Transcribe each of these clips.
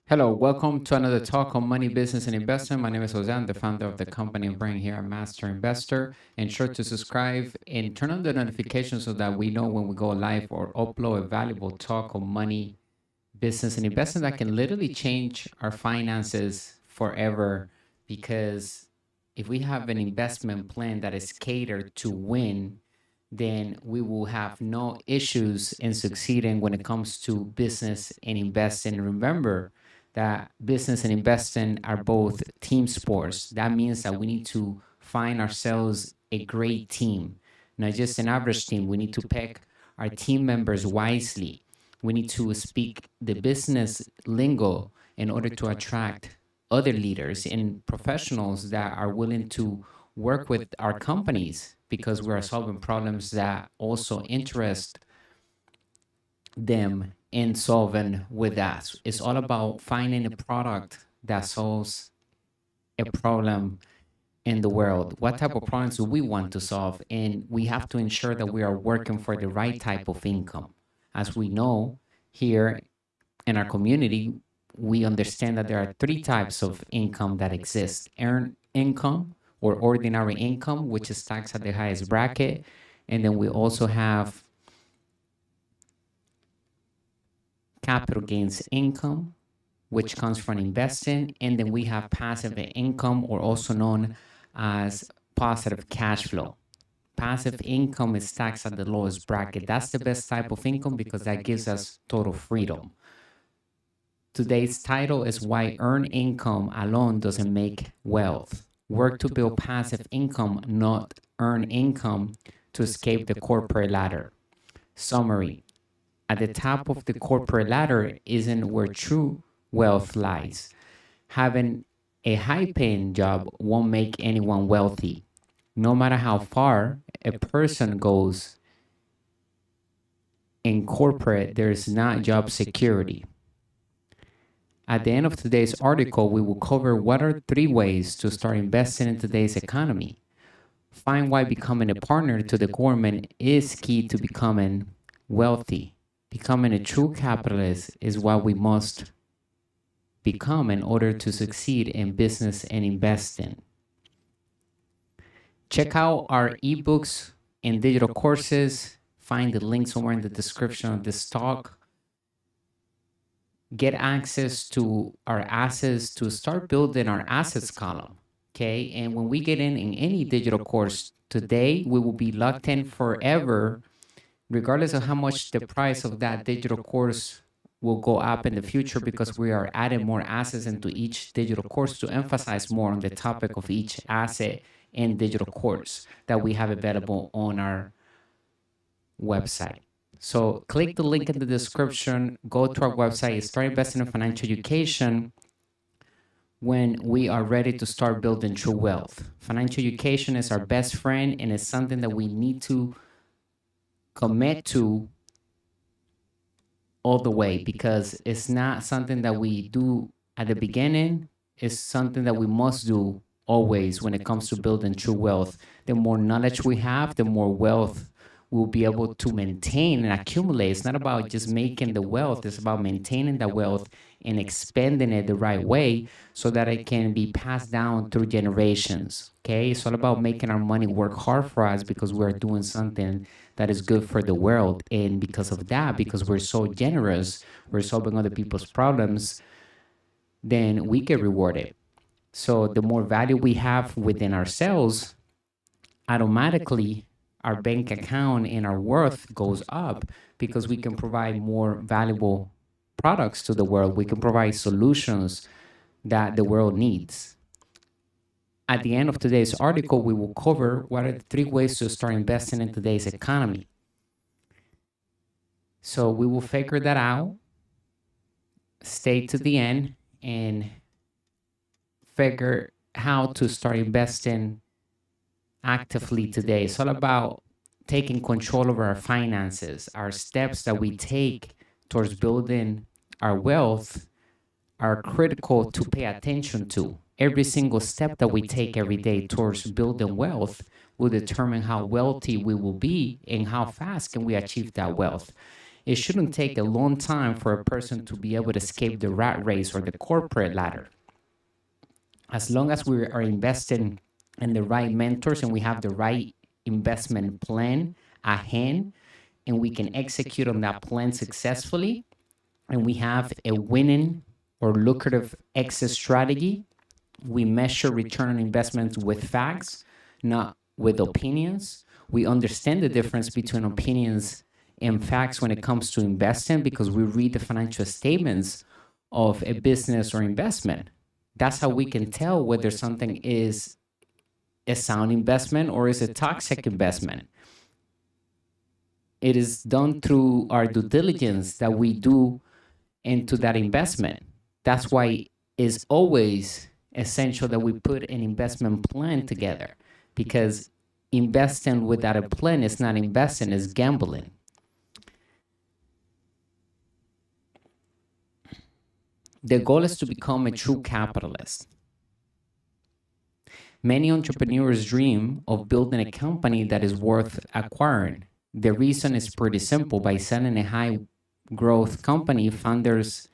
Hello, welcome to another talk on money, business, and investment. My name is Jose. I'm the founder of the company and brand here at Master Investor. Ensure to subscribe and turn on the notifications so that we know when we go live or upload a valuable talk on money, business, and investment that can literally change our finances forever. Because if we have an investment plan that is catered to win, then we will have no issues in succeeding when it comes to business and investing. Remember that business and investing are both team sports. That means that we need to find ourselves a great team, not just an average team. We need to pick our team members wisely. We need to speak the business lingo in order to attract other leaders and professionals that are willing to work with our companies because we are solving problems that also interest them in solving with us. It's all about finding a product that solves a problem in the world. What type of problems do we want to solve? And we have to ensure that we are working for the right type of income. As we know here in our community, we understand that there are three types of income that exist: earned income or ordinary income, which is taxed at the highest bracket. And then we also have capital gains income, which comes from investing. And then we have passive income, or also known as positive cash flow. Passive income is taxed at the lowest bracket. That's the best type of income because that gives us total freedom. Today's title is Why Earned Income Alone Doesn't Make Wealth. Work to build passive income, not earn income, to escape the corporate ladder. Summary: at the top of the corporate ladder isn't where true wealth lies. Having a high paying job won't make anyone wealthy. No matter how far a person goes in corporate, there is not job security. At the end of today's article, we will cover what are 3 ways to start investing in today's economy. Find why becoming a partner to the government is key to becoming wealthy. Becoming a true capitalist is what we must become in order to succeed in business and investing. Check out our ebooks and digital courses. Find the link somewhere in the description of this talk. Get access to our assets to start building our assets column. Okay. And when we get in any digital course today, we will be locked in forever, regardless of how much the price of that digital course will go up in the future, because we are adding more assets into each digital course to emphasize more on the topic of each asset and digital course that we have available on our website. So click the link in the description, go to our website, start investing in financial education when we are ready to start building true wealth. Financial education is our best friend, and it's something that we need to commit to all the way, because it's not something that we do at the beginning. It's something that we must do always when it comes to building true wealth. The more knowledge we have, the more wealth we'll be able to maintain and accumulate. It's not about just making the wealth, it's about maintaining the wealth and expanding it the right way so that it can be passed down through generations. Okay, it's all about making our money work hard for us because we're doing something that is good for the world. And because of that, because we're so generous, we're solving other people's problems, then we get rewarded. So the more value we have within ourselves, automatically our bank account and our worth goes up, because we can provide more valuable products to the world. We can provide solutions that the world needs. At the end of today's article, we will cover what are the 3 ways to start investing in today's economy. So we will figure that out. Stay to the end and figure how to start investing actively today. It's all about taking control over our finances. Our steps that we take towards building our wealth are critical to pay attention to. Every single step that we take every day towards building wealth will determine how wealthy we will be and how fast can we achieve that wealth. it shouldn't take a long time for a person to be able to escape the rat race or the corporate ladder. As long as we are investing in the right mentors and we have the right investment plan at hand, and we can execute on that plan successfully, and we have a winning or lucrative exit strategy, we measure return on investments with facts, not with opinions. We understand the difference between opinions and facts when it comes to investing because we read the financial statements of a business or investment. That's how we can tell whether something is a sound investment or is a toxic investment. It is done through our due diligence that we do into that investment. That's why it's always essential that we put an investment plan together, because investing without a plan is not investing, it's gambling. The goal is to become a true capitalist. Many entrepreneurs dream of building a company that is worth acquiring. The reason is pretty simple. By selling a high growth company, founders'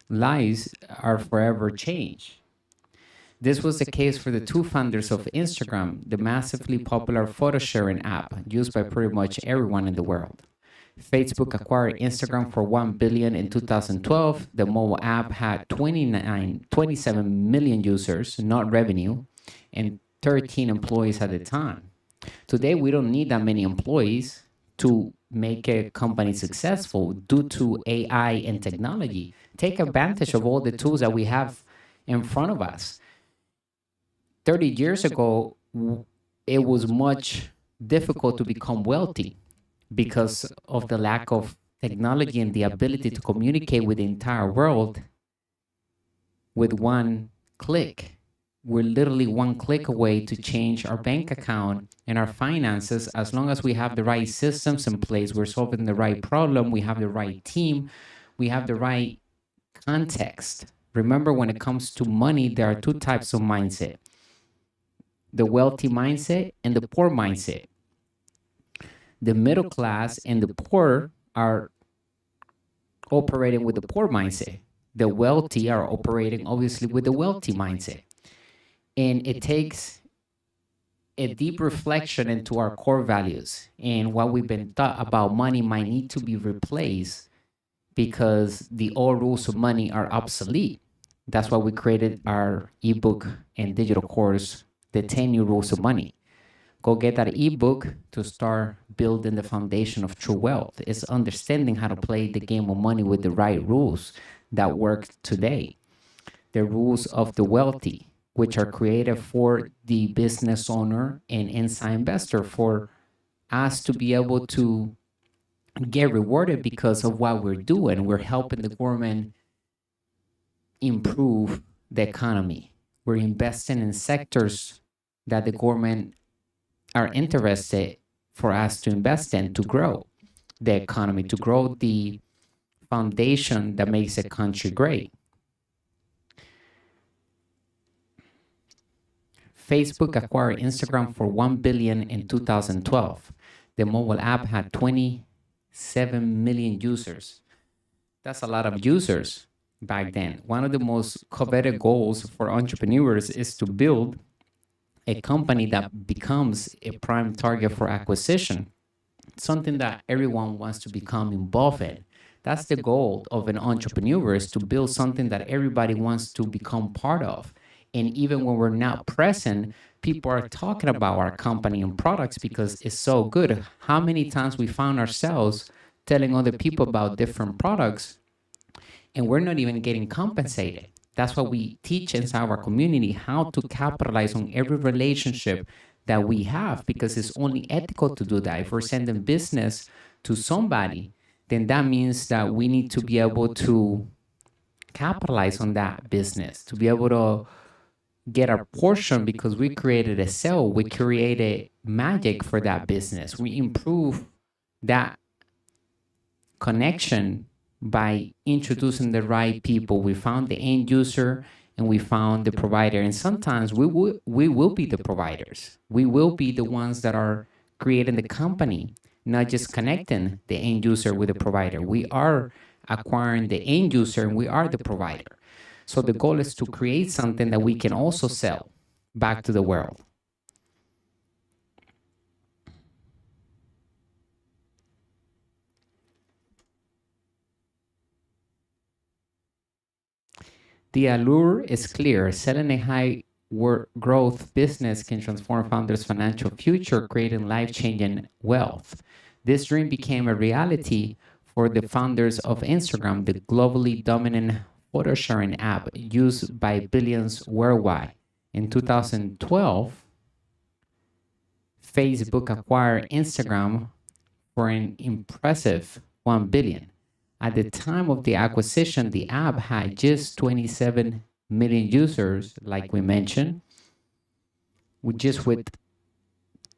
lives are forever changed. This was the case for the two founders of Instagram, the massively popular photo sharing app used by pretty much everyone in the world. Facebook acquired Instagram for $1 billion in 2012. The mobile app had 27 million users, not revenue, and 13 employees at the time. Today, we don't need that many employees to make a company successful due to AI and technology. Take advantage of all the tools that we have in front of us. 30 years ago, it was much difficult to become wealthy because of the lack of technology and the ability to communicate with the entire world with one click. We're literally one click away to change our bank account and our finances. As long as we have the right systems in place, we're solving the right problem, we have the right team, we have the right context. Remember, when it comes to money, there are two types of mindset: the wealthy mindset and the poor mindset. The middle class and the poor are operating with the poor mindset. The wealthy are operating obviously with the wealthy mindset. And it takes a deep reflection into our core values, and what we've been taught about money might need to be replaced because the old rules of money are obsolete. That's why we created our ebook and digital course, The 10 New Rules of Money. Go get that ebook to start building the foundation of true wealth. It's understanding how to play the game of money with the right rules that work today. The rules of the wealthy, which are created for the business owner and inside investor, for us to be able to get rewarded because of what we're doing. We're helping the government improve the economy. We're investing in sectors that the government are interested for us to invest in to grow the economy, to grow the foundation that makes a country great. Facebook acquired Instagram for $1 billion in 2012. The mobile app had 27 million users. That's a lot of users back then. One of the most coveted goals for entrepreneurs is to build a company that becomes a prime target for acquisition, something that everyone wants to become involved in. That's the goal of an entrepreneur, is to build something that everybody wants to become part of. And even when we're not present, people are talking about our company and products because it's so good. How many times we found ourselves telling other people about different products and we're not even getting compensated? That's why we teach inside our community how to capitalize on every relationship that we have, because it's only ethical to do that. If we're sending business to somebody, then that means that we need to be able to capitalize on that business, to be able to get our portion, because we created a sale, we created magic for that business. We improve that connection by introducing the right people. We found the end user and we found the provider. And sometimes we will be the providers. We will be the ones that are creating the company not just connecting the end user with the provider. We are acquiring the end user and we are the provider. So the goal is to create something that we can also sell back to the world. The allure is clear. Selling a high growth business can transform founders' financial future, creating life changing wealth. This dream became a reality for the founders of Instagram, the globally dominant photo sharing app used by billions worldwide. In 2012, Facebook acquired Instagram for an impressive 1 billion. At the time of the acquisition, the app had just 27 million users, like we mentioned, with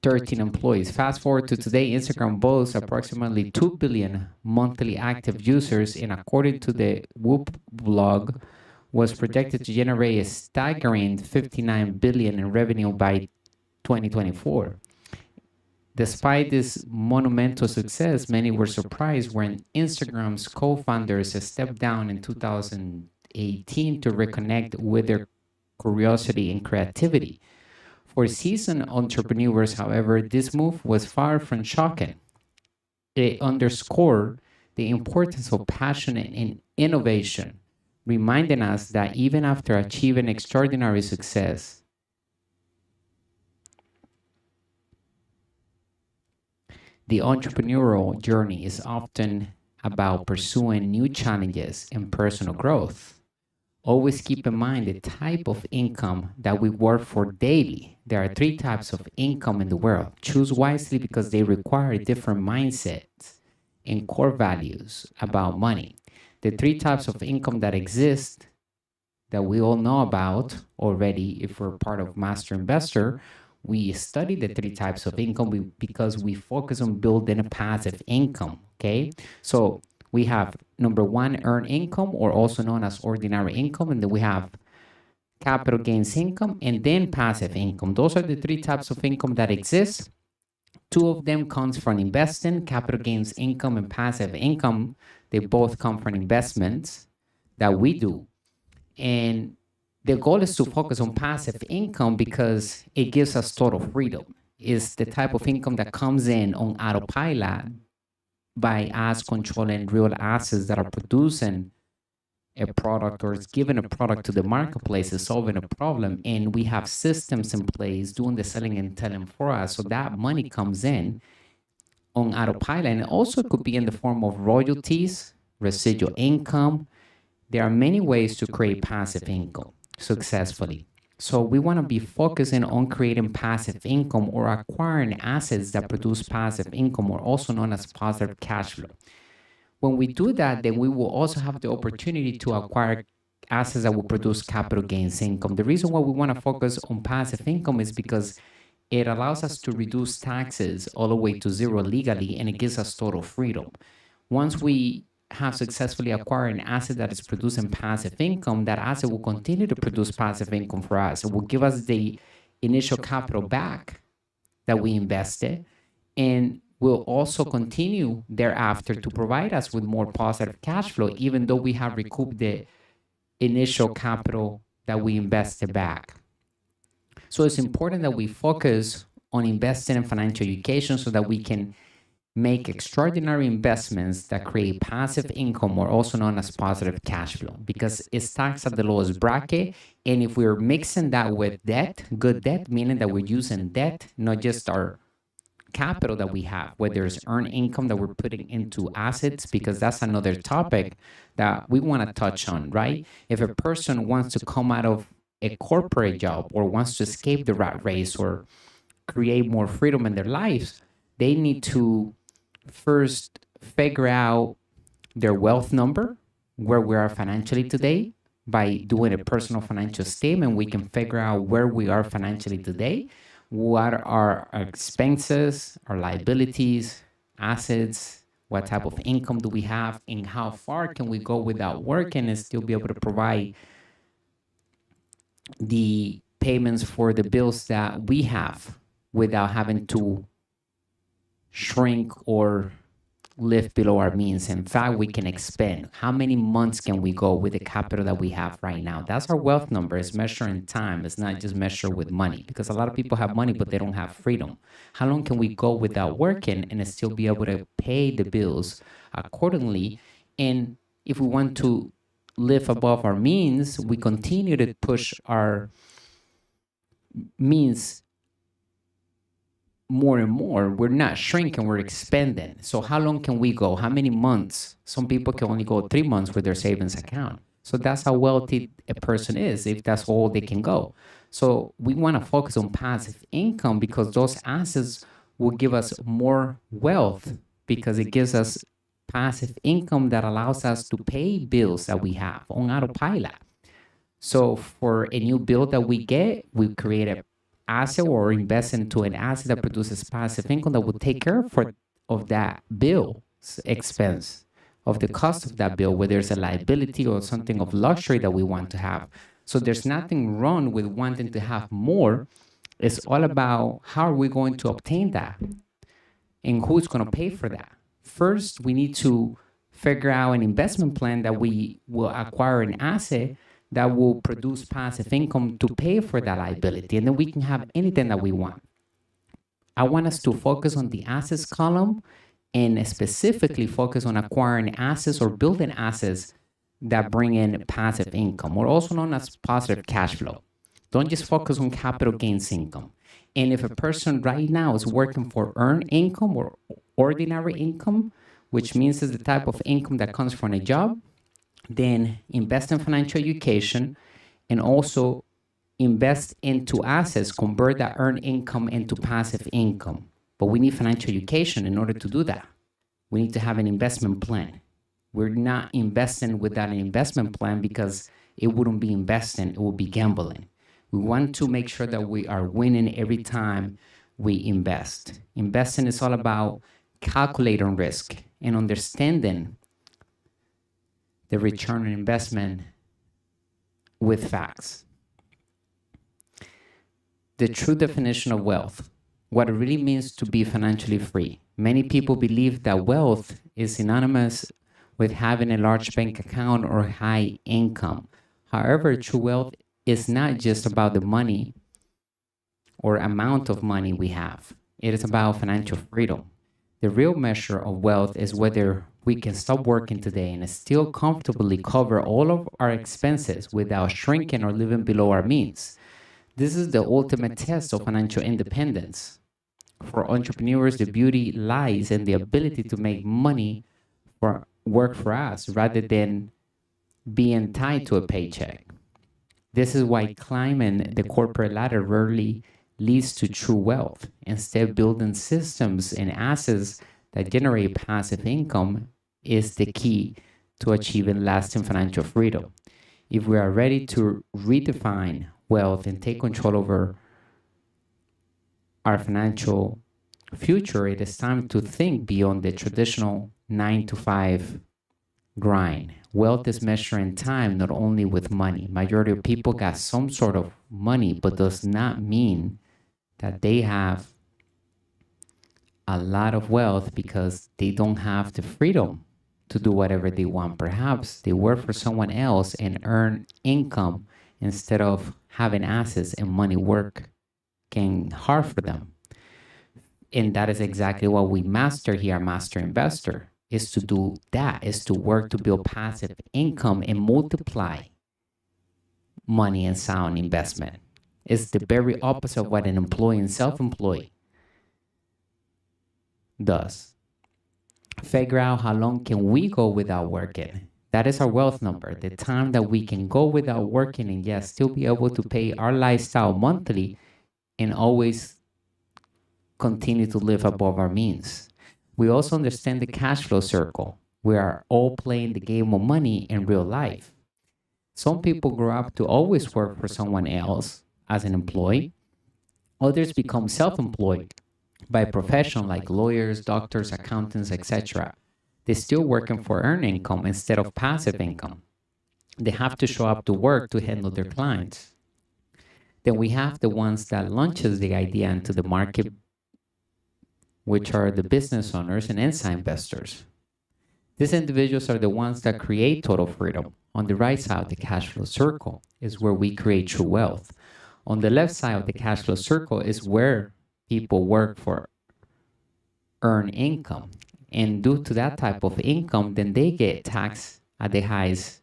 13 employees. Fast forward to today, Instagram boasts approximately 2 billion monthly active users, and according to the Whoop blog, was projected to generate a staggering 59 billion in revenue by 2024. Despite this monumental success, many were surprised when Instagram's co-founders stepped down in 2018 to reconnect with their curiosity and creativity. For seasoned entrepreneurs, however, this move was far from shocking. It underscored the importance of passion and innovation, reminding us that even after achieving extraordinary success, the entrepreneurial journey is often about pursuing new challenges and personal growth. Always keep in mind the type of income that we work for daily. There are three types of income in the world. Choose wisely because they require different mindsets and core values about money. The three types of income that exist that we all know about already if we're part of Master Investor, we study the three types of income because we focus on building a passive income, okay? So we have number one, earned income, or also known as ordinary income, and then we have capital gains income, and then passive income. Those are the three types of income that exist. Two of them comes from investing, capital gains income and passive income. They both come from investments that we do. And the goal is to focus on passive income because it gives us total freedom. It's the type of income that comes in on autopilot by us controlling real assets that are producing a product or is giving a product to the marketplace, is solving a problem, and we have systems in place doing the selling and selling for us. So that money comes in on autopilot, and also could be in the form of royalties, residual income. There are many ways to create passive income successfully. So we want to be focusing on creating passive income or acquiring assets that produce passive income, or also known as positive cash flow. When we do that, then we will also have the opportunity to acquire assets that will produce capital gains income. The reason why we want to focus on passive income is because it allows us to reduce taxes all the way to zero legally, and it gives us total freedom. Once we have successfully acquired an asset that is producing passive income, that asset will continue to produce passive income for us. It will give us the initial capital back that we invested, and will also continue thereafter to provide us with more positive cash flow, even though we have recouped the initial capital that we invested back. So it's important that we focus on investing in financial education so that we can make extraordinary investments that create passive income, or also known as positive cash flow, because it's taxed at the lowest bracket. And if we're mixing that with debt, good debt, meaning that we're using debt, not just our capital that we have, whether it's earned income that we're putting into assets, because that's another topic that we want to touch on, right? If a person wants to come out of a corporate job or wants to escape the rat race or create more freedom in their lives, they need to first figure out their wealth number, where we are financially today. By doing a personal financial statement, we can figure out where we are financially today, what are our expenses, our liabilities, assets, what type of income do we have, and how far can we go without working and still be able to provide the payments for the bills that we have without having to shrink or live below our means. In fact, we can expand. How many months can we go with the capital that we have right now? That's our wealth number. It's measured in time. It's not just measured with money, because a lot of people have money, but they don't have freedom. How long can we go without working and still be able to pay the bills accordingly? And if we want to live above our means, we continue to push our means more and more. We're not shrinking, we're expanding. So how long can we go? How many months? Some people can only go 3 months with their savings account. So that's how wealthy a person is, if that's all they can go. So we want to focus on passive income, because those assets will give us more wealth, because it gives us passive income that allows us to pay bills that we have on autopilot. So for a new bill that we get, we create a asset or invest into an asset that produces passive income that will take care of that bill expense, of the cost of that bill, whether it's a liability or something of luxury that we want to have. So there's nothing wrong with wanting to have more. It's all about how are we going to obtain that and who's going to pay for that. First, we need to figure out an investment plan that we will acquire an asset that will produce passive income to pay for that liability. And then we can have anything that we want. I want us to focus on the assets column and specifically focus on acquiring assets or building assets that bring in passive income, or also known as positive cash flow. Don't just focus on capital gains income. And if a person right now is working for earned income or ordinary income, which means it's the type of income that comes from a job, then invest in financial education and also invest into assets, convert that earned income into passive income. But we need financial education in order to do that. We need to have an investment plan. We're not investing without an investment plan, because it wouldn't be investing, it would be gambling. We want to make sure that we are winning every time we invest. Investing is all about calculating risk and understanding the return on investment with facts. The true definition of wealth, what it really means to be financially free. Many people believe that wealth is synonymous with having a large bank account or high income. However, true wealth is not just about the money or amount of money we have. It is about financial freedom. The real measure of wealth is whether we can stop working today and still comfortably cover all of our expenses without shrinking or living below our means. This is the ultimate test of financial independence. For entrepreneurs, the beauty lies in the ability to make money for work for us rather than being tied to a paycheck. This is why climbing the corporate ladder rarely leads to true wealth. Instead, building systems and assets that generate passive income is the key to achieving lasting financial freedom. If we are ready to redefine wealth and take control over our financial future, it is time to think beyond the traditional 9 to 5 grind. Wealth is measured in time, not only with money. Majority of people got some sort of money, but does not mean that they have a lot of wealth, because they don't have the freedom to do whatever they want. Perhaps they work for someone else and earn income instead of having assets and money working hard for them. And that is exactly what we master here, Master Investor, is to do that, is to work to build passive income and multiply money and sound investment. It's the very opposite of what an employee and self-employed does. Figure out how long can we go without working. That is our wealth number, the time that we can go without working and yet still be able to pay our lifestyle monthly and always continue to live above our means. We also understand the cash flow circle. We are all playing the game of money in real life. Some people grow up to always work for someone else as an employee. Others become self-employed by profession like lawyers, doctors, accountants, etc. They're still working for earned income instead of passive income. They have to show up to work to handle their clients. Then we have the ones that launches the idea into the market which are the business owners and inside investors. These individuals are the ones that create total freedom. On the right side of the cash flow circle is where we create true wealth. On the left side of the cash flow circle is where people work for earn income. And due to that type of income, then they get taxed at the highest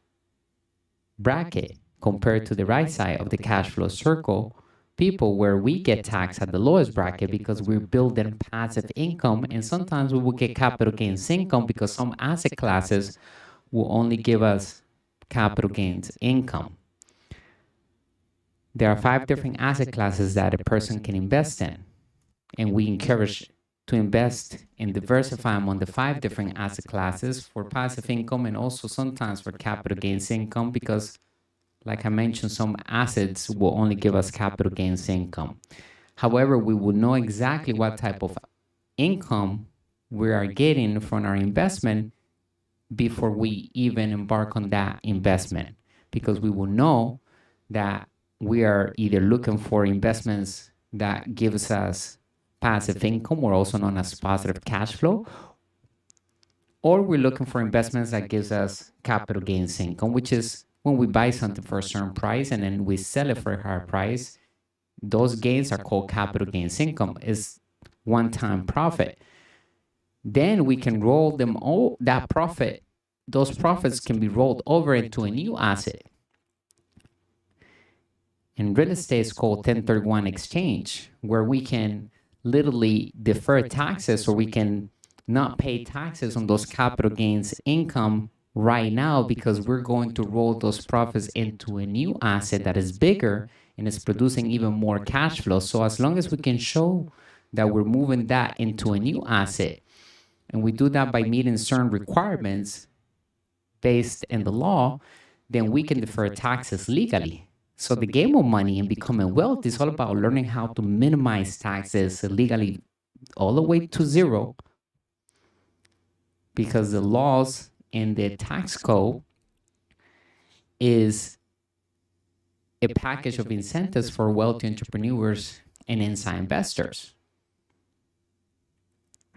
bracket compared to the right side of the cash flow circle, people where we get taxed at the lowest bracket because we're building passive income. And sometimes we will get capital gains income because some asset classes will only give us capital gains income. There are 5 different asset classes that a person can invest in, and we encourage to invest and diversify among the 5 different asset classes for passive income and also sometimes for capital gains income because, like I mentioned, some assets will only give us capital gains income. However, we will know exactly what type of income we are getting from our investment before we even embark on that investment, because we will know that we are either looking for investments that gives us passive income, or also known as positive cash flow, or we're looking for investments that gives us capital gains income, which is when we buy something for a certain price and then we sell it for a higher price. Those gains are called capital gains income. It's one-time profit. Then we can roll them all, that profit, those profits can be rolled over into a new asset. In real estate, it's called 1031 exchange, where we can literally defer taxes, or we can not pay taxes on those capital gains income right now because we're going to roll those profits into a new asset that is bigger and is producing even more cash flow. So as long as we can show that we're moving that into a new asset, and we do that by meeting certain requirements based in the law, then we can defer taxes legally. So the game of money and becoming wealthy is all about learning how to minimize taxes legally all the way to zero, because the laws in the tax code is a package of incentives for wealthy entrepreneurs and inside investors.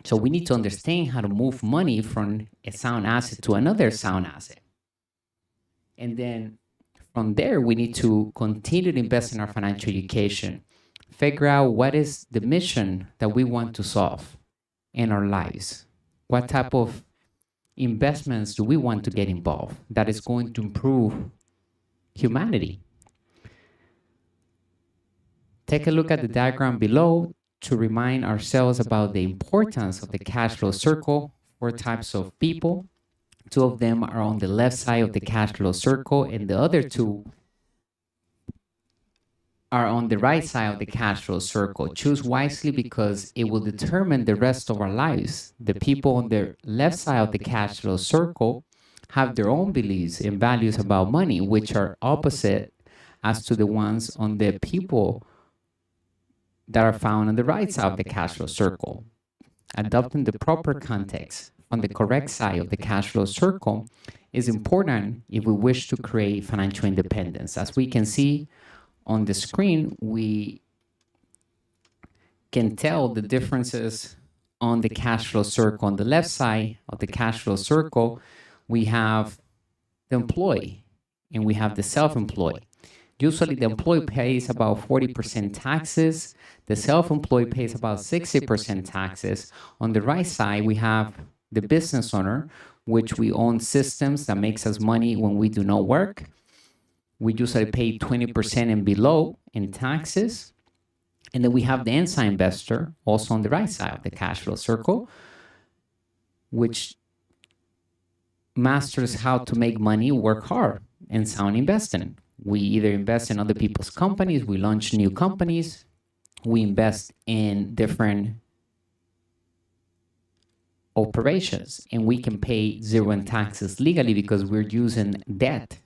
So we need to understand how to move money from a sound asset to another sound asset. And then from there, we need to continue to invest in our financial education, figure out what is the mission that we want to solve in our lives. What type of investments do we want to get involved that is going to improve humanity? Take a look at the diagram below to remind ourselves about the importance of the cash flow circle. 4 types of people. 2 of them are on the left side of the cash flow circle, and the other 2 are on the right side of the cash flow circle. Choose wisely because it will determine the rest of our lives. The people on the left side of the cash flow circle have their own beliefs and values about money, which are opposite as to the ones on the people that are found on the right side of the cash flow circle. Adopting the proper context on the correct side of the cash flow circle is important if we wish to create financial independence. As we can see on the screen, we can tell the differences on the cash flow circle. On the left side of the cash flow circle, we have the employee and we have the self-employed. Usually the employee pays about 40% taxes. The self-employed pays about 60% taxes. On the right side, we have the business owner, which we own systems that makes us money when we do not work. We usually pay 20% and below in taxes. And then we have the inside investor, also on the right side of the cash flow circle, which masters how to make money, work hard, and sound investing. We either invest in other people's companies, we launch new companies, we invest in different operations, and we can pay 0 in taxes legally because we're using debt.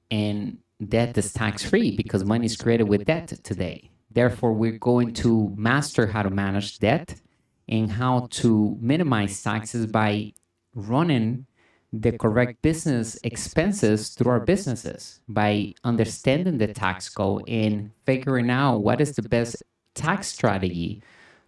And debt is tax-free because money is created with debt today. Therefore, we're going to master how to manage debt and how to minimize taxes by running the correct business expenses through our businesses, by understanding the tax code and figuring out what is the best tax strategy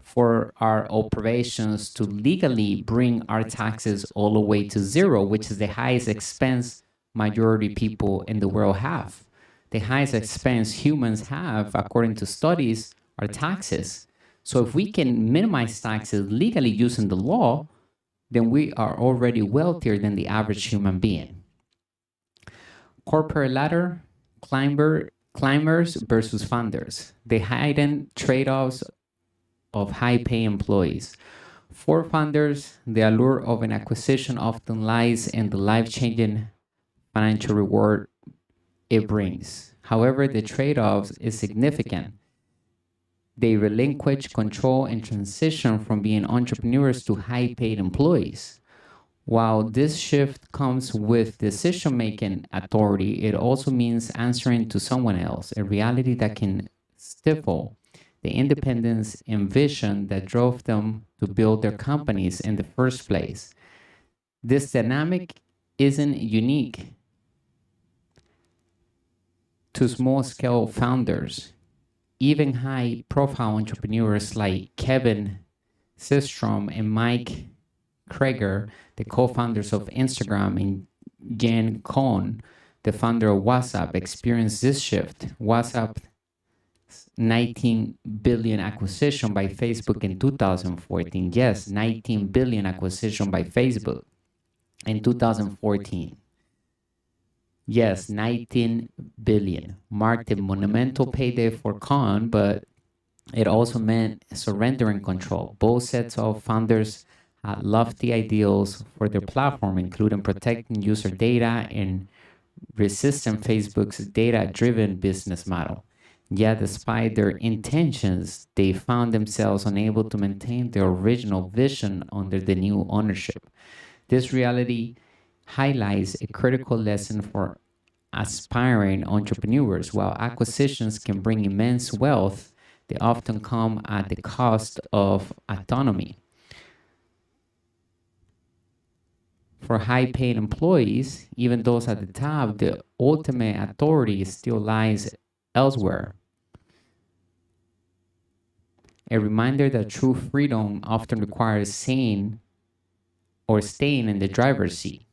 for our operations to legally bring our taxes all the way to zero, which is the highest expense majority people in the world have. The highest expense humans have, according to studies, are taxes. So if we can minimize taxes legally using the law, then we are already wealthier than the average human being. Corporate ladder, climbers versus funders. The hidden trade-offs of high-pay employees. For funders, the allure of an acquisition often lies in the life-changing financial reward it brings. However, the trade-offs is significant. They relinquish control and transition from being entrepreneurs to high-paid employees. While this shift comes with decision-making authority, it also means answering to someone else, a reality that can stifle the independence and vision that drove them to build their companies in the first place. This dynamic isn't unique to small-scale founders. Even high-profile entrepreneurs like Kevin Systrom and Mike Krieger, the co-founders of Instagram, and Jen Cohn, the founder of WhatsApp, experienced this shift. WhatsApp's 19 billion acquisition by Facebook in 2014. Yes, 19 billion acquisition by Facebook in 2014. Yes, 19 billion marked a monumental payday for Cohn, but it also meant surrendering control. Both sets of founders had lofty ideals for their platform, including protecting user data and resisting Facebook's data-driven business model. Yet, despite their intentions, they found themselves unable to maintain their original vision under the new ownership. This reality highlights a critical lesson for aspiring entrepreneurs. While acquisitions can bring immense wealth, they often come at the cost of autonomy. For high-paid employees, even those at the top, the ultimate authority still lies elsewhere. A reminder that true freedom often requires staying in the driver's seat.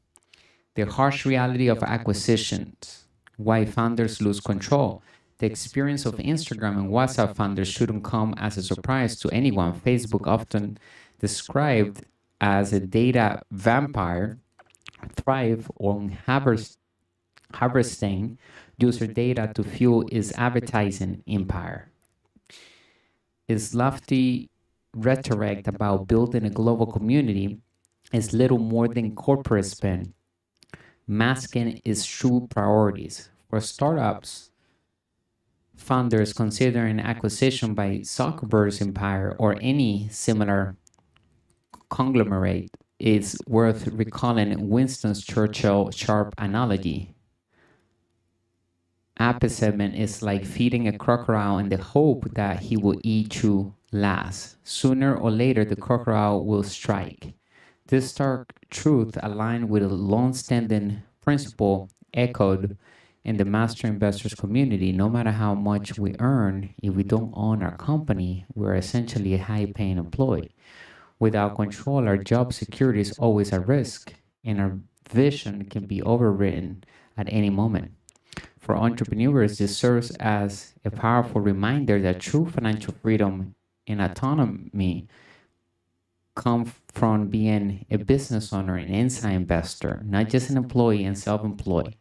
The harsh reality of acquisitions, why founders lose control. The experience of Instagram and WhatsApp founders shouldn't come as a surprise to anyone. Facebook, often described as a data vampire, thrive on harvesting user data to fuel its advertising empire. Its lofty rhetoric about building a global community is little more than corporate spin, masking its true priorities. For startups, founders considering acquisition by Zuckerberg's empire or any similar conglomerate, it's worth recalling Winston Churchill's sharp analogy. Appeasement is like feeding a crocodile in the hope that he will eat you last. Sooner or later, the crocodile will strike. This stark truth aligned with a long-standing principle echoed in the master investors community. No matter how much we earn, if we don't own our company, we're essentially a high-paying employee. Without control, our job security is always at risk, and our vision can be overwritten at any moment. For entrepreneurs, this serves as a powerful reminder that true financial freedom and autonomy come from being a business owner, an inside investor, not just an employee and self-employed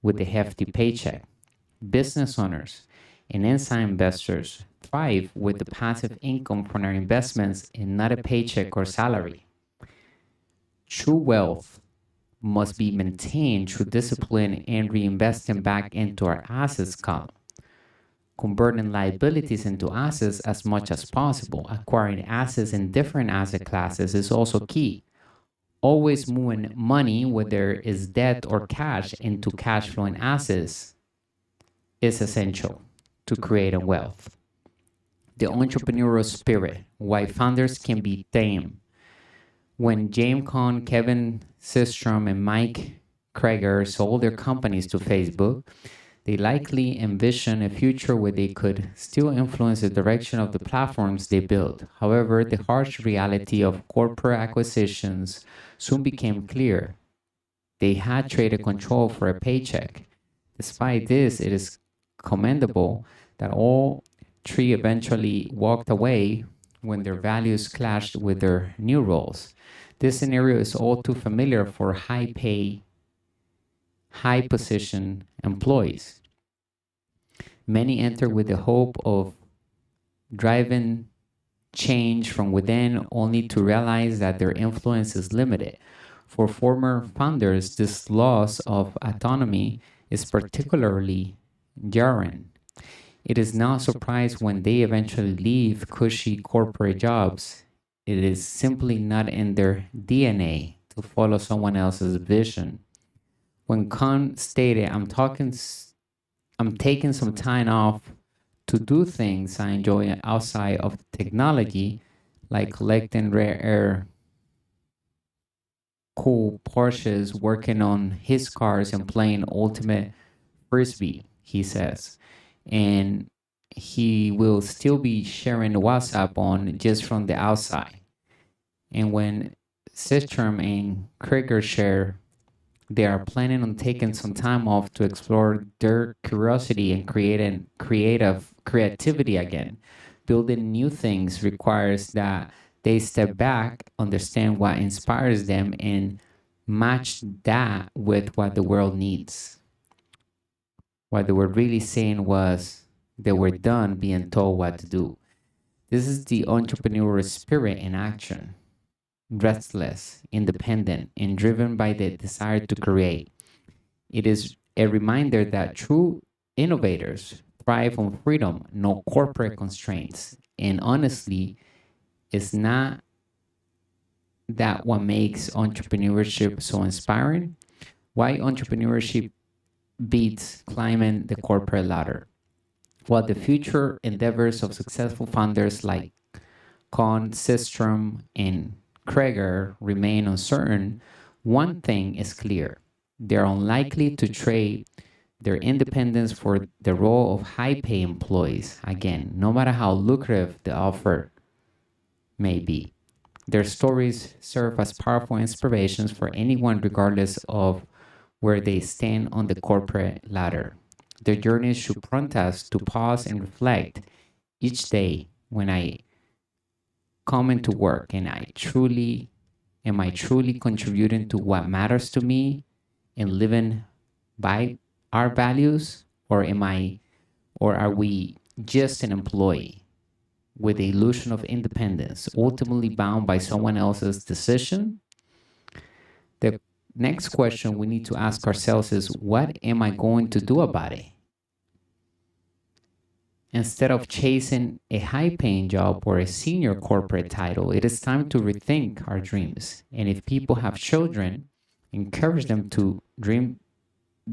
with a hefty paycheck. Business owners and inside investors thrive with the passive income from their investments and not a paycheck or salary. True wealth must be maintained through discipline and reinvesting back into our assets column, converting liabilities into assets as much as possible. Acquiring assets in different asset classes is also key. Always moving money, whether it's debt or cash, into cash flowing assets is essential to create a wealth. The entrepreneurial spirit, why founders can be tamed. When James Cohn, Kevin Systrom, and Mike Krieger sold their companies to Facebook, They likely envision a future where they could still influence the direction of the platforms they build. However, the harsh reality of corporate acquisitions soon became clear. They had traded control for a paycheck. Despite this, it is commendable that all three eventually walked away when their values clashed with their new roles. This scenario is all too familiar for high pay, high position employees. Many enter with the hope of driving change from within, only to realize that their influence is limited. For former founders, this loss of autonomy is particularly jarring. It is not surprise when they eventually leave cushy corporate jobs. It is simply not in their DNA to follow someone else's vision. When Khan stated, I'm taking some time off to do things I enjoy outside of technology, like collecting rare cool Porsches, working on his cars, and playing Ultimate Frisbee, he says. And he will still be sharing WhatsApp on just from the outside. And when Systrom and Krieger share, they are planning on taking some time off to explore their curiosity and creating creativity again. Building new things requires that they step back, understand what inspires them, and match that with what the world needs. What they were really saying was they were done being told what to do. This is the entrepreneurial spirit in action, restless, independent, and driven by the desire to create. It is a reminder that true innovators thrive on freedom, no corporate constraints. And honestly, it's not that what makes entrepreneurship so inspiring? Why entrepreneurship beats climbing the corporate ladder? While the future endeavors of successful founders like Kohn, Systrom, and Krieger remain uncertain, one thing is clear. They're unlikely to trade their independence for the role of high pay employees, again, no matter how lucrative the offer may be. Their stories serve as powerful inspirations for anyone, regardless of where they stand on the corporate ladder. Their journeys should prompt us to pause and reflect each day. When I come into work, and am I truly contributing to what matters to me and living by our values, or are we just an employee with the illusion of independence, ultimately bound by someone else's decision? The next question we need to ask ourselves is, what am I going to do about it? Instead of chasing a high paying job or a senior corporate title, it is time to rethink our dreams. And if people have children, encourage them to dream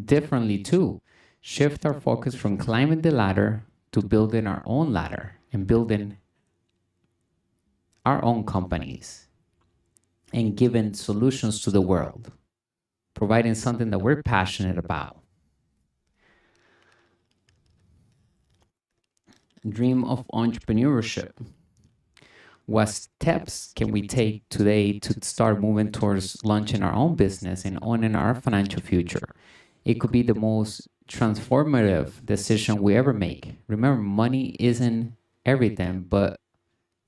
differently too. Shift our focus from climbing the ladder to building our own ladder and building our own companies and giving solutions to the world, providing something that we're passionate about. Dream of entrepreneurship. What steps can we take today to start moving towards launching our own business and owning our financial future? It could be the most transformative decision we ever make. Remember, money isn't everything, but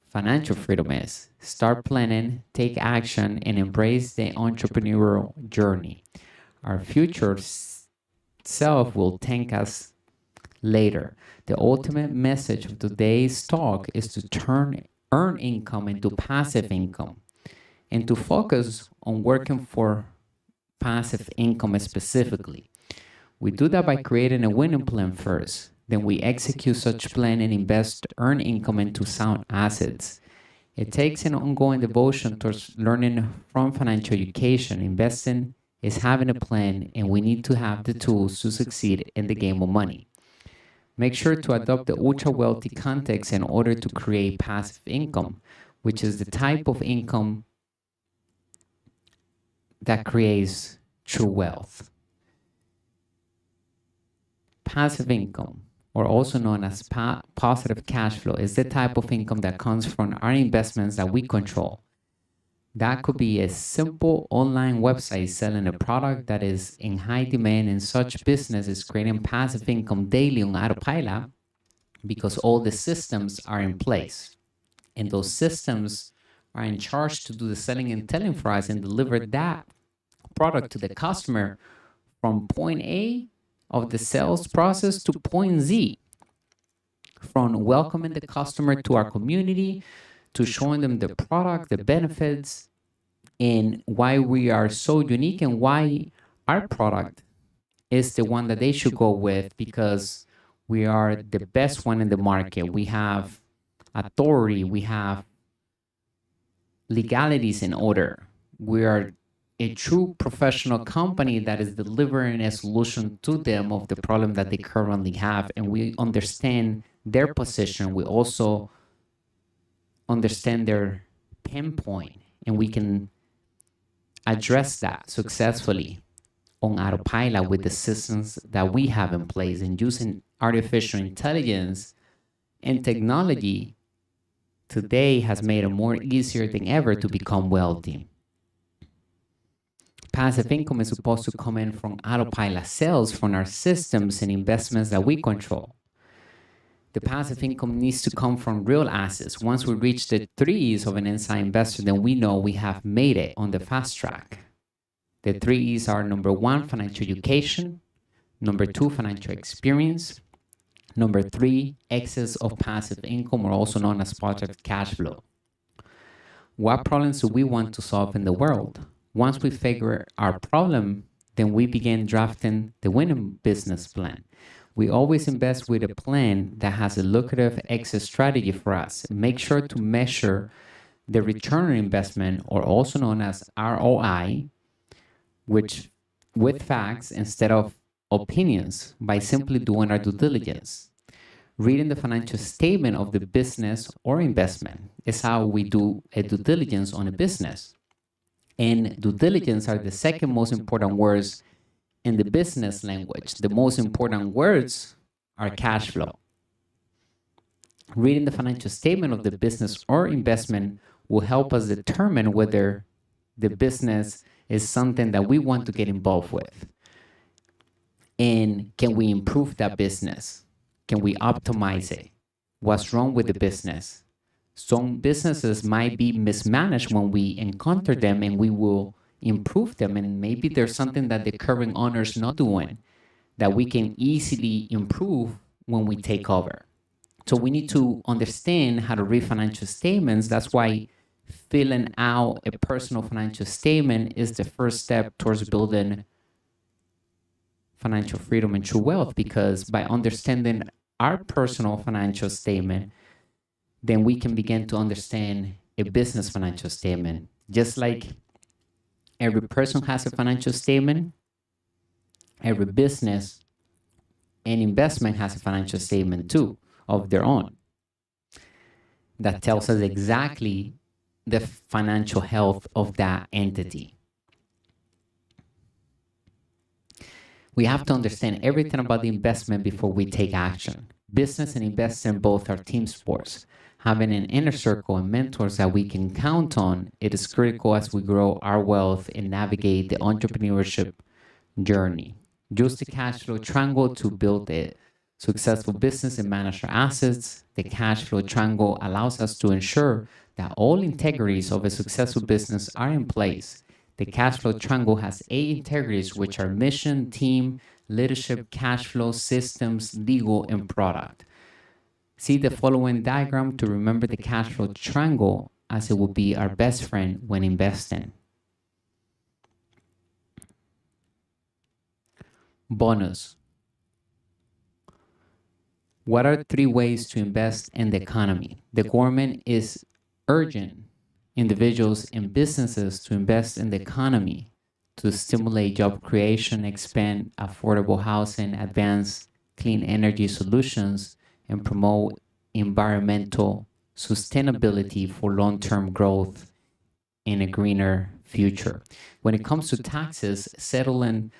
financial freedom is. Start planning, take action, and embrace the entrepreneurial journey. Our future self will thank us later. The ultimate message of today's talk is to earn income into passive income and to focus on working for passive income specifically. We do that by creating a winning plan first. Then we execute such plan and invest earned income into sound assets. It takes an ongoing devotion towards learning from financial education. Investing is having a plan, and we need to have the tools to succeed in the game of money. Make sure to adopt the ultra wealthy context in order to create passive income, which is the type of income that creates true wealth. Passive income, or also known as positive cash flow, is the type of income that comes from our investments that we control. That could be a simple online website selling a product that is in high demand, and such business is creating passive income daily on autopilot because all the systems are in place. And those systems are in charge to do the selling and telling for us and deliver that product to the customer from point A of the sales process to point Z, from welcoming the customer to our community, to showing them the product, the benefits, and why we are so unique and why our product is the one that they should go with, because we are the best one in the market. We have authority, we have legalities in order. We are a true professional company that is delivering a solution to them of the problem that they currently have, and we understand their position. We also understand their pinpoint, and we can address that successfully on autopilot with the systems that we have in place, and using artificial intelligence and technology today has made it more easier than ever to become wealthy. Passive income is supposed to come in from autopilot sales from our systems and investments that we control. The passive income needs to come from real assets. Once we reach the 3 E's of an inside investor, then we know we have made it on the fast track. The 3 E's are: number 1, financial education; number 2, financial experience; number 3, excess of passive income, or also known as positive cash flow. What problems do we want to solve in the world? Once we figure our problem, then we begin drafting the winning business plan. We always invest with a plan that has a lucrative exit strategy for us. Make sure to measure the return on investment, or also known as ROI, which with facts instead of opinions, by simply doing our due diligence. Reading the financial statement of the business or investment is how we do a due diligence on a business. And due diligence are the second most important words in the business language. The most important words are cash flow. Reading the financial statement of the business or investment will help us determine whether the business is something that we want to get involved with. And can we improve that business? Can we optimize it? What's wrong with the business? Some businesses might be mismanaged when we encounter them, and we will improve them. And maybe there's something that the current owner is not doing that we can easily improve when we take over. So we need to understand how to read financial statements. That's why filling out a personal financial statement is the first step towards building financial freedom and true wealth, because by understanding our personal financial statement, then we can begin to understand a business financial statement. Just like every person has a financial statement, every business and investment has a financial statement too of their own that tells us exactly the financial health of that entity. We have to understand everything about the investment before we take action. Business and investing both are team sports. Having an inner circle and mentors that we can count on, it is critical as we grow our wealth and navigate the entrepreneurship journey. Use the cash flow triangle to build a successful business and manage our assets. The cash flow triangle allows us to ensure that all integrities of a successful business are in place. The cash flow triangle has 8 integrities, which are mission, team, leadership, cash flow, systems, legal, and product. See the following diagram to remember the cash flow triangle, as it will be our best friend when investing. Bonus. What are 3 ways to invest in the economy? The government is urging individuals and businesses to invest in the economy to stimulate job creation, expand affordable housing, advance clean energy solutions, and promote environmental sustainability for long-term growth in a greener future. When it comes to taxes, settling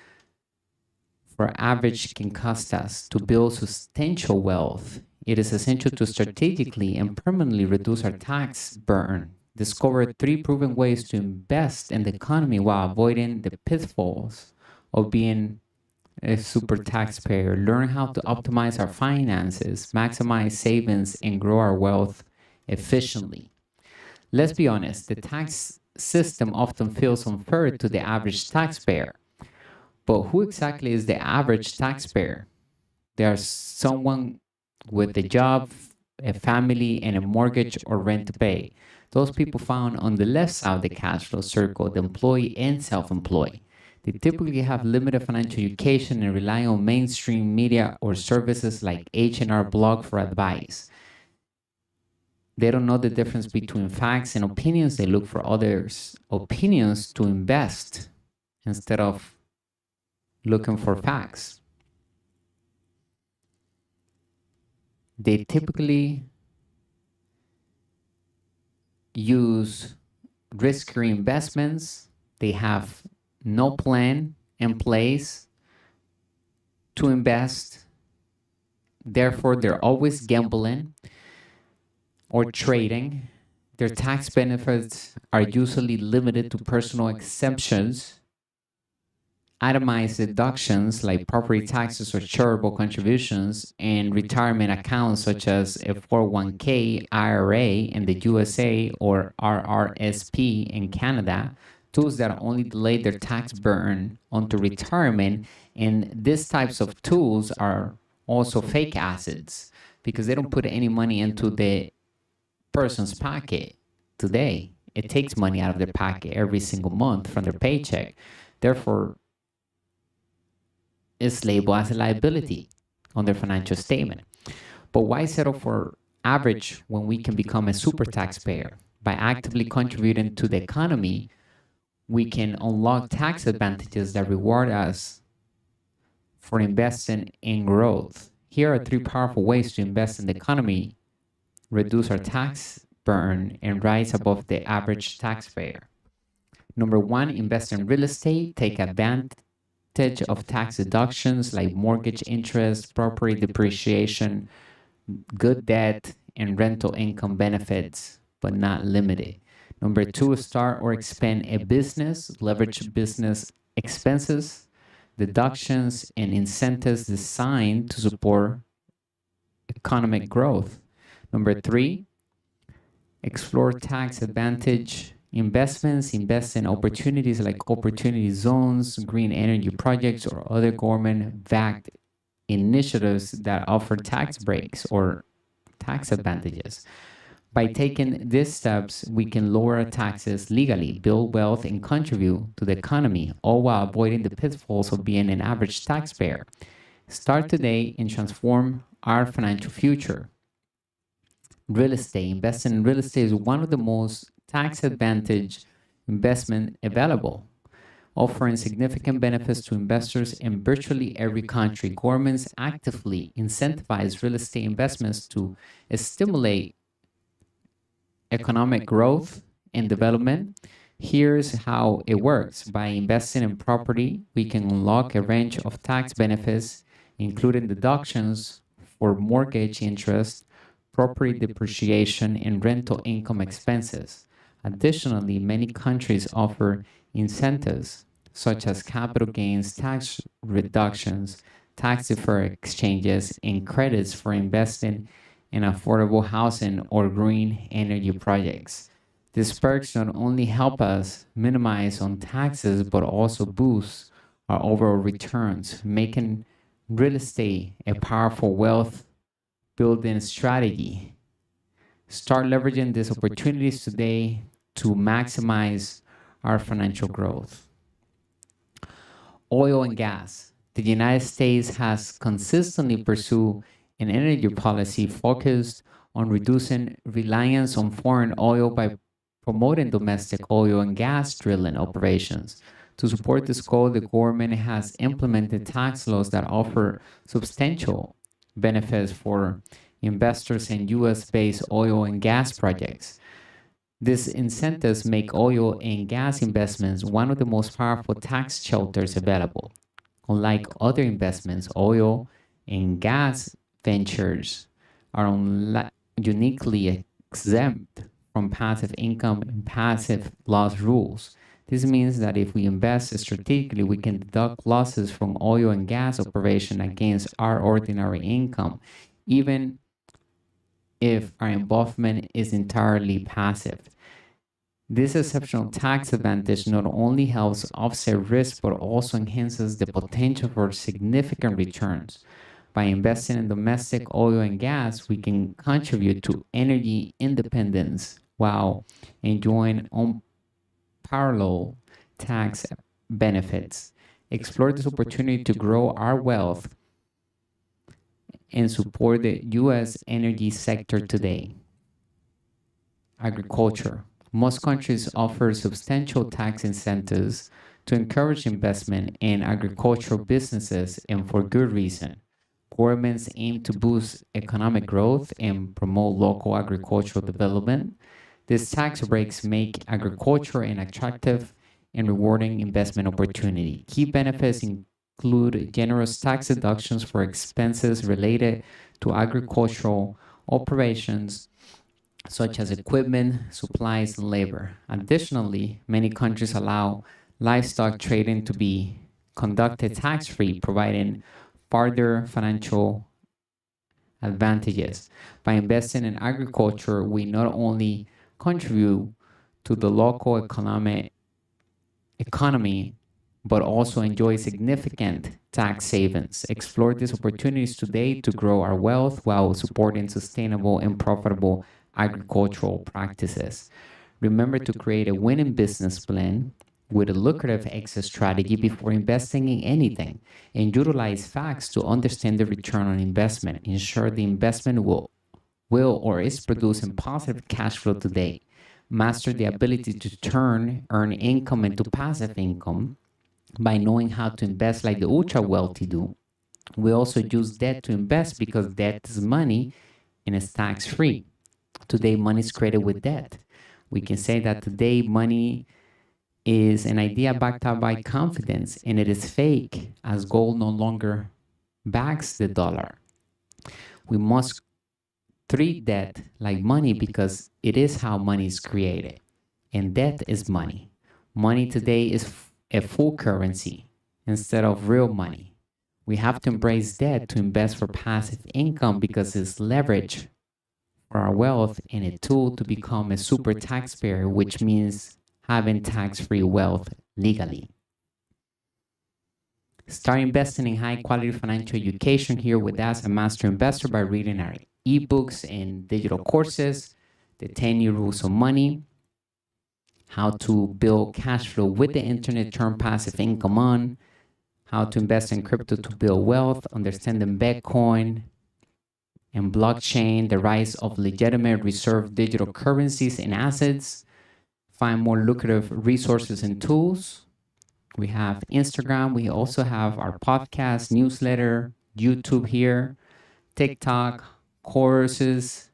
for average can cost us. To build substantial wealth, it is essential to strategically and permanently reduce our tax burden. Discover 3 proven ways to invest in the economy while avoiding the pitfalls of being a super taxpayer. Learn how to optimize our finances, maximize savings, and grow our wealth efficiently. Let's be honest, the tax system often feels unfair to the average taxpayer. But who exactly is the average taxpayer? There's someone with a job, a family, and a mortgage or rent to pay. Those people found on the left side of the cash flow circle, the employee and self-employed. They typically have limited financial education and rely on mainstream media or services like H&R Blog for advice. They don't know the difference between facts and opinions. They look for others' opinions to invest instead of looking for facts. They typically use risky investments. They have no plan in place to invest. Therefore, they're always gambling or trading. Their tax benefits are usually limited to personal exemptions, itemized deductions like property taxes or charitable contributions, and retirement accounts such as a 401k, IRA in the USA or RRSP in Canada, tools that only delay their tax burden onto retirement. And these types of tools are also fake assets because they don't put any money into the person's pocket today. It takes money out of their pocket every single month from their paycheck. Therefore, it's labeled as a liability on their financial statement. But why settle for average when we can become a super taxpayer? By actively contributing to the economy, we can unlock tax advantages that reward us for investing in growth. Here are 3 powerful ways to invest in the economy, reduce our tax burden, and rise above the average taxpayer. Number 1, invest in real estate. Take advantage of tax deductions like mortgage interest, property depreciation, good debt, and rental income benefits, but not limited. Number 2, start or expand a business. Leverage business expenses, deductions, and incentives designed to support economic growth. Number 3, explore tax advantage investments. Invest in opportunities like opportunity zones, green energy projects, or other government-backed initiatives that offer tax breaks or tax advantages. By taking these steps, we can lower taxes legally, build wealth, and contribute to the economy, all while avoiding the pitfalls of being an average taxpayer. Start today and transform our financial future. Real estate. Investing in real estate is one of the most tax advantage investment available, offering significant benefits to investors in virtually every country. Governments actively incentivize real estate investments to stimulate economic growth and development. Here's how it works. By investing in property, we can unlock a range of tax benefits, including deductions for mortgage interest, property depreciation, and rental income expenses. Additionally, many countries offer incentives such as capital gains, tax reductions, tax deferred exchanges, and credits for investing in affordable housing or green energy projects. These perks not only help us minimize on taxes, but also boost our overall returns, making real estate a powerful wealth building strategy. Start leveraging these opportunities today to maximize our financial growth. Oil and gas. The United States has consistently pursued an energy policy focused on reducing reliance on foreign oil by promoting domestic oil and gas drilling operations. To support this goal, the government has implemented tax laws that offer substantial benefits for investors in U.S.-based oil and gas projects. These incentives make oil and gas investments one of the most powerful tax shelters available. Unlike other investments, oil and gas ventures are uniquely exempt from passive income and passive loss rules. This means that if we invest strategically, we can deduct losses from oil and gas operation against our ordinary income, even if our involvement is entirely passive. This exceptional tax advantage not only helps offset risk, but also enhances the potential for significant returns. By investing in domestic oil and gas, we can contribute to energy independence while enjoying unparalleled tax benefits. Explore this opportunity to grow our wealth and support the U.S. energy sector today. Agriculture. Most countries offer substantial tax incentives to encourage investment in agricultural businesses, and for good reason. Governments aim to boost economic growth and promote local agricultural development. These tax breaks make agriculture an attractive and rewarding investment opportunity. Key benefits include generous tax deductions for expenses related to agricultural operations, such as equipment, supplies, and labor. Additionally, many countries allow livestock trading to be conducted tax-free, providing further financial advantages. By investing in agriculture, we not only contribute to the local economy, but also enjoy significant tax savings. Explore these opportunities today to grow our wealth while supporting sustainable and profitable agricultural practices. Remember to create a winning business plan with a lucrative exit strategy before investing in anything, and utilize facts to understand the return on investment. Ensure the investment will or is producing positive cash flow today. Master the ability to earn income into passive income by knowing how to invest like the ultra wealthy do. We also use debt to invest because debt is money and it's tax free. Today, money is created with debt. We can say that today, money is an idea backed up by confidence, and it is fake as gold no longer backs the dollar. We must treat debt like money because it is how money is created, and debt is money. Money today is a full currency instead of real money. We have to embrace debt to invest for passive income because it's leverage for our wealth and a tool to become a super taxpayer, which means having tax-free wealth legally. Start investing in high-quality financial education here with us at Master Investor by reading our ebooks and digital courses, the 10-year rules of money, how to build cash flow with the internet, turn passive income on, how to invest in crypto to build wealth, understanding Bitcoin and blockchain, the rise of legitimate reserve digital currencies and assets, find more lucrative resources and tools. We have Instagram. We also have our podcast, newsletter, YouTube here, TikTok, courses,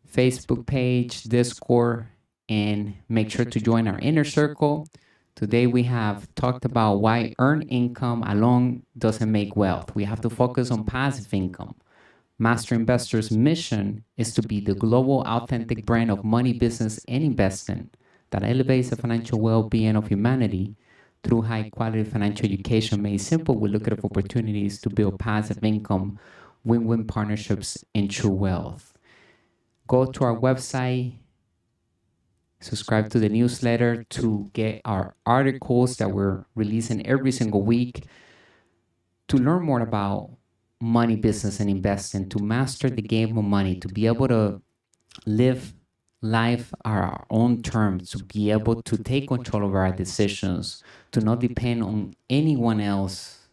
Facebook page, Discord, and make sure to join our inner circle. Today we have talked about why earned income alone doesn't make wealth. We have to focus on passive income. Master Investor's mission is to be the global authentic brand of money, business, and investment that elevates the financial well-being of humanity through high-quality financial education made simple with lucrative opportunities to build passive income, win-win partnerships, and true wealth. Go to our website, subscribe to the newsletter to get our articles that we're releasing every single week, to learn more about money, business, and investing, to master the game of money, to be able to live life on our own terms, to be able to take control of our decisions, to not depend on anyone else's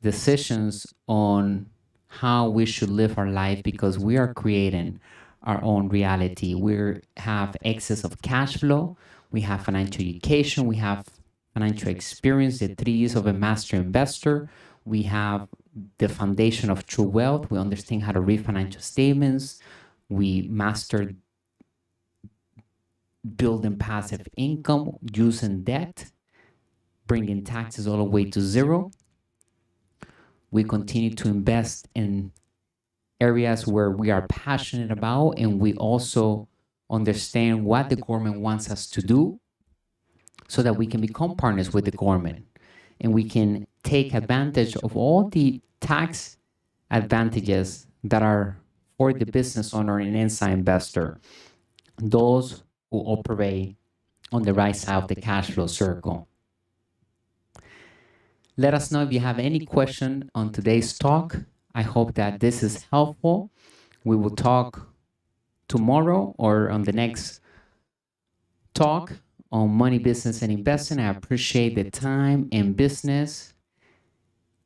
decisions on how we should live our life, because we are creating our own reality. We have excess of cash flow, we have financial education, we have financial experience, the 3 E's of a master investor. We have the foundation of true wealth. We understand how to read financial statements. We mastered building passive income using debt, bringing taxes all the way to zero. We continue to invest in areas where we are passionate about, and we also understand what the government wants us to do so that we can become partners with the government and we can take advantage of all the tax advantages that are for the business owner and inside investor, those who operate on the right side of the cash flow circle. Let us know if you have any question on today's talk. I hope that this is helpful. We will talk tomorrow or on the next talk on money, business, and investing. I appreciate the time and business.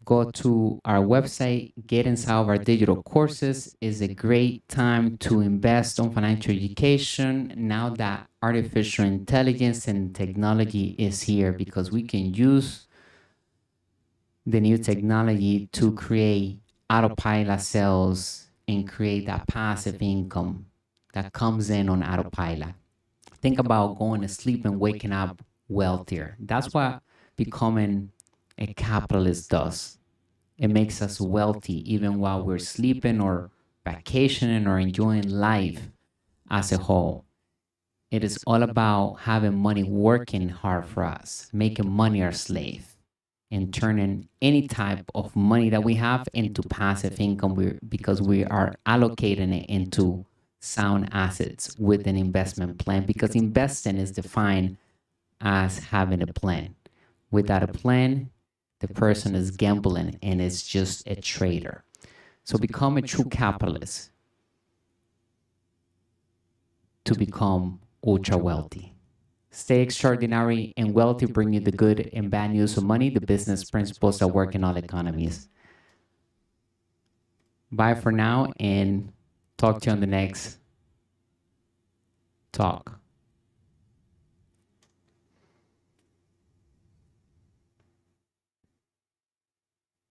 Go to our website, get inside of our digital courses. Is a great time to invest on financial education now that artificial intelligence and technology is here, because we can use the new technology to create autopilot sales and create that passive income that comes in on autopilot. Think about going to sleep and waking up wealthier. That's what becoming a capitalist does. It makes us wealthy even while we're sleeping or vacationing or enjoying life as a whole. It is all about having money working hard for us, making money our slave, and turning any type of money that we have into passive income because we are allocating it into sound assets with an investment plan, because investing is defined as having a plan. Without a plan, the person is gambling and is just a trader. So become a true capitalist to become ultra wealthy. Stay extraordinary and wealthy, bring you the good and bad news of money, the business principles that work in all economies. Bye for now, and talk to you on the next talk.